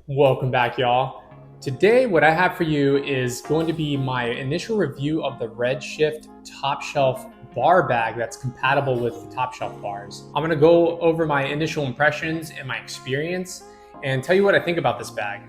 Welcome back, y'all. Today, what I have for you is going to be my initial review of the Redshift Top Shelf bar bag that's compatible with the Top Shelf bars. I'm gonna go over my initial impressions and my experience and tell you what I think about this bag.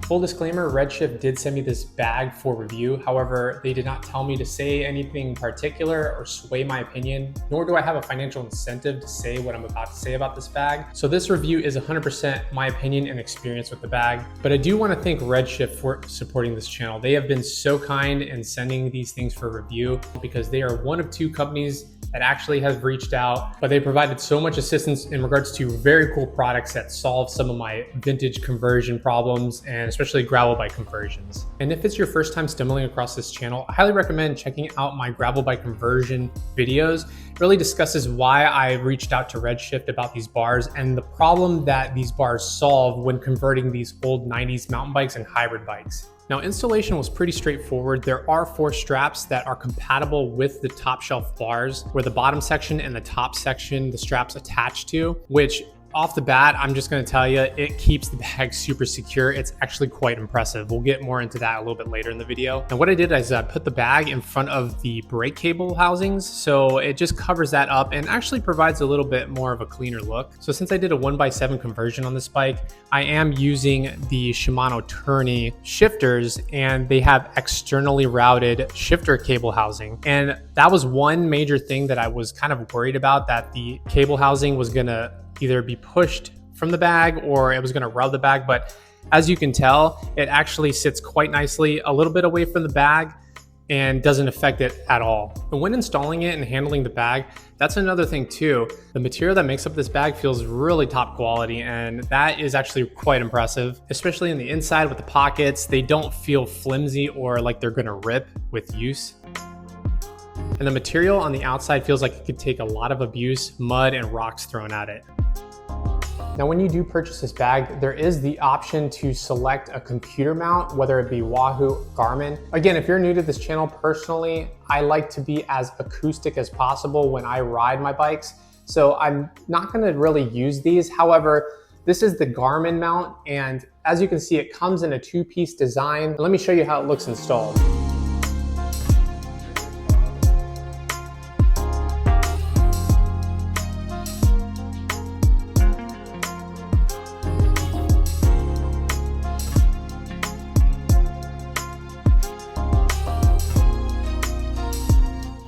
Full disclaimer, Redshift did send me this bag for review. However, they did not tell me to say anything particular or sway my opinion, nor do I have a financial incentive to say what I'm about to say about this bag. So this review is 100% my opinion and experience with the bag. But I do want to thank Redshift for supporting this channel. They have been so kind in sending these things for review because they are one of two companies that actually has reached out, but they provided so much assistance in regards to very cool products that solve some of my vintage conversion problems and especially gravel bike conversions. And if it's your first time stumbling across this channel, I highly recommend checking out my gravel bike conversion videos. It really discusses why I reached out to Redshift about these bars and the problem that these bars solve when converting these old 90s mountain bikes and hybrid bikes. Now, installation was pretty straightforward. There are 4 straps that are compatible with the Top Shelf bars, where the bottom section and the top section, the straps attached to, which off the bat, I'm just gonna tell you, it keeps the bag super secure. It's actually quite impressive. We'll get more into that a little bit later in the video. And what I did is I put the bag in front of the brake cable housings. So it just covers that up and actually provides a little bit more of a cleaner look. So since I did a 1x7 conversion on this bike, I am using the Shimano Tourney shifters and they have externally routed shifter cable housing. And that was one major thing that I was kind of worried about, that the cable housing was gonna either be pushed from the bag or it was going to rub the bag. But as you can tell, it actually sits quite nicely a little bit away from the bag and doesn't affect it at all. And when installing it and handling the bag, that's another thing too. The material that makes up this bag feels really top quality, and that is actually quite impressive, especially in the inside with the pockets. They don't feel flimsy or like they're gonna rip with use. And the material on the outside feels like it could take a lot of abuse, mud, and rocks thrown at it. Now, when you do purchase this bag, there is the option to select a computer mount, whether it be Wahoo, Garmin. Again, if you're new to this channel, personally, I like to be as acoustic as possible when I ride my bikes. So I'm not gonna really use these. However, this is the Garmin mount, and as you can see, it comes in a 2-piece design. Let me show you how it looks installed.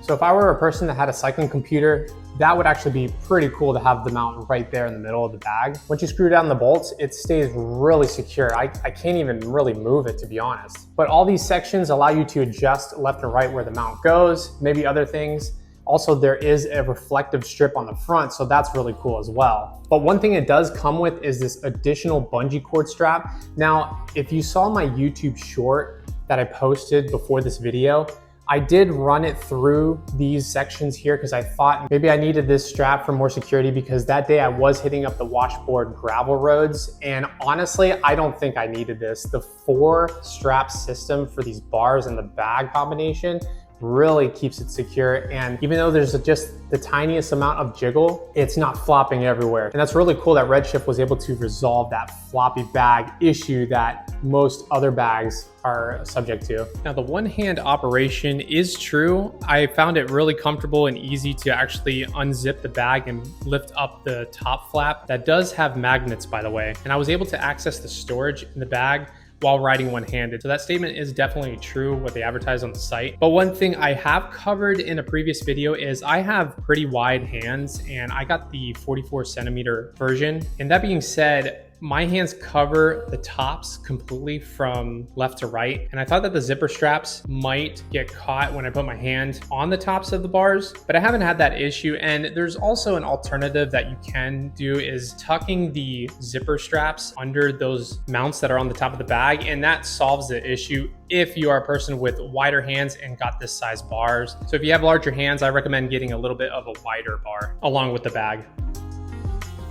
So if I were a person that had a cycling computer, that would actually be pretty cool to have the mount right there in the middle of the bag. Once you screw down the bolts, it stays really secure. I can't even really move it, to be honest. But all these sections allow you to adjust left and right where the mount goes, maybe other things. Also, there is a reflective strip on the front, so that's really cool as well. But one thing it does come with is this additional bungee cord strap. Now, if you saw my YouTube short that I posted before this video, I did run it through these sections here because I thought maybe I needed this strap for more security, because that day I was hitting up the washboard gravel roads, and honestly, I don't think I needed this. The 4-strap system for these bars and the bag combination really keeps it secure, and even though there's just the tiniest amount of jiggle, it's not flopping everywhere. And that's really cool that Redshift was able to resolve that floppy bag issue that most other bags are subject to. Now, the one-hand operation is true. I found it really comfortable and easy to actually unzip the bag and lift up the top flap. That does have magnets, by the way, and I was able to access the storage in the bag while riding one-handed. So that statement is definitely true, what they advertise on the site. But one thing I have covered in a previous video is I have pretty wide hands, and I got the 44-centimeter version. And that being said, my hands cover the tops completely from left to right. And I thought that the zipper straps might get caught when I put my hand on the tops of the bars, but I haven't had that issue. And there's also an alternative that you can do, is tucking the zipper straps under those mounts that are on the top of the bag. And that solves the issue if you are a person with wider hands and got this size bars. So if you have larger hands, I recommend getting a little bit of a wider bar along with the bag.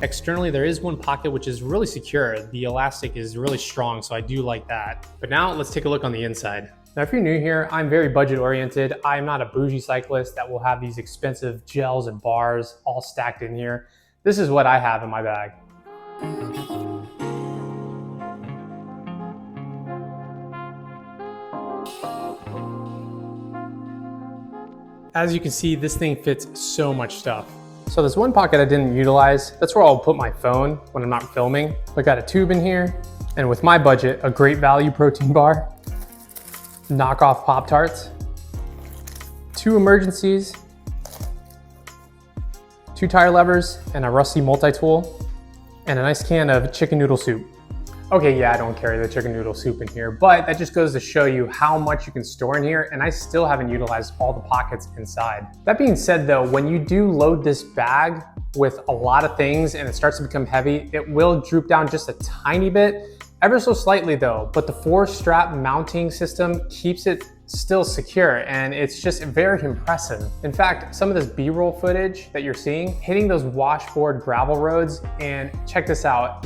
Externally, there is one pocket which is really secure. The elastic is really strong, so I do like that. But now let's take a look on the inside. Now, if you're new here, I'm very budget oriented. I'm not a bougie cyclist that will have these expensive gels and bars all stacked in here. This is what I have in my bag. As you can see, this thing fits so much stuff. So there's one pocket I didn't utilize. That's where I'll put my phone when I'm not filming. I got a tube in here, and with my budget, a great value protein bar, knockoff Pop-Tarts, 2 emergencies, 2 tire levers, and a rusty multi-tool, and a nice can of chicken noodle soup. Okay, yeah, I don't carry the chicken noodle soup in here, but that just goes to show you how much you can store in here, and I still haven't utilized all the pockets inside. That being said though, when you do load this bag with a lot of things and it starts to become heavy, it will droop down just a tiny bit, ever so slightly though, but the 4-strap mounting system keeps it still secure, and it's just very impressive. In fact, some of this B-roll footage that you're seeing, hitting those washboard gravel roads, and check this out.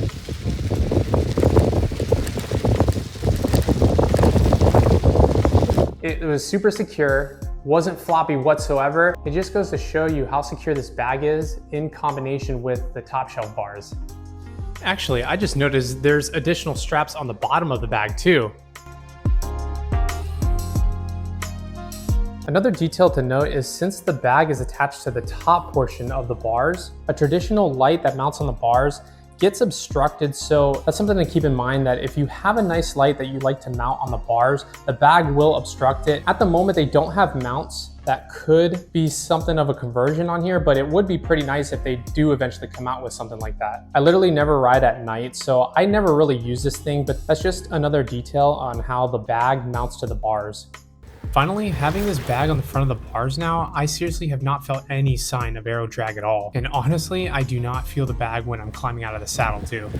It was super secure, wasn't floppy whatsoever. It just goes to show you how secure this bag is in combination with the top shelf bars. Actually, I just noticed there's additional straps on the bottom of the bag too. Another detail to note is since the bag is attached to the top portion of the bars, a traditional light that mounts on the bars gets obstructed, so that's something to keep in mind, that if you have a nice light that you like to mount on the bars, the bag will obstruct it. At the moment, they don't have mounts that could be something of a conversion on here, but it would be pretty nice if they do eventually come out with something like that. I literally never ride at night, so I never really use this thing, but that's just another detail on how the bag mounts to the bars. Finally, having this bag on the front of the bars now, I seriously have not felt any sign of aero drag at all. And honestly, I do not feel the bag when I'm climbing out of the saddle too.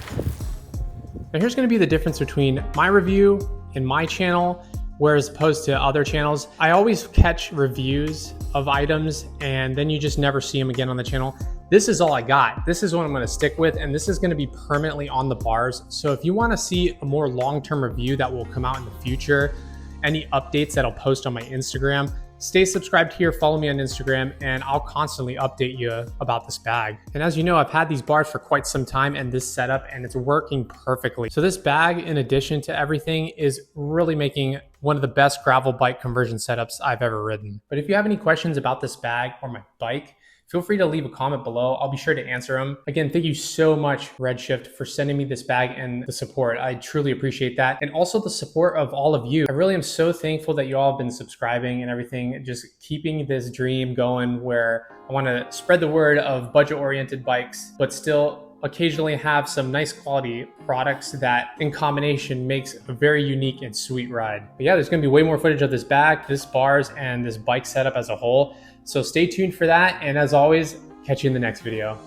Now here's gonna be the difference between my review and my channel, whereas opposed to other channels. I always catch reviews of items and then you just never see them again on the channel. This is all I got. This is what I'm gonna stick with, and this is gonna be permanently on the bars. So if you wanna see a more long-term review that will come out in the future, any updates that I'll post on my Instagram, stay subscribed here, follow me on Instagram, and I'll constantly update you about this bag. And as you know, I've had these bars for quite some time and this setup, and it's working perfectly. So this bag, in addition to everything, is really making one of the best gravel bike conversion setups I've ever ridden. But if you have any questions about this bag or my bike, feel free to leave a comment below. I'll be sure to answer them. Again, thank you so much, Redshift, for sending me this bag and the support. I truly appreciate that. And also the support of all of you. I really am so thankful that you all have been subscribing and everything, just keeping this dream going where I want to spread the word of budget-oriented bikes, but still occasionally have some nice quality products that in combination makes a very unique and sweet ride. But yeah, there's gonna be way more footage of this bag, this bars, and this bike setup as a whole. So stay tuned for that. And as always, catch you in the next video.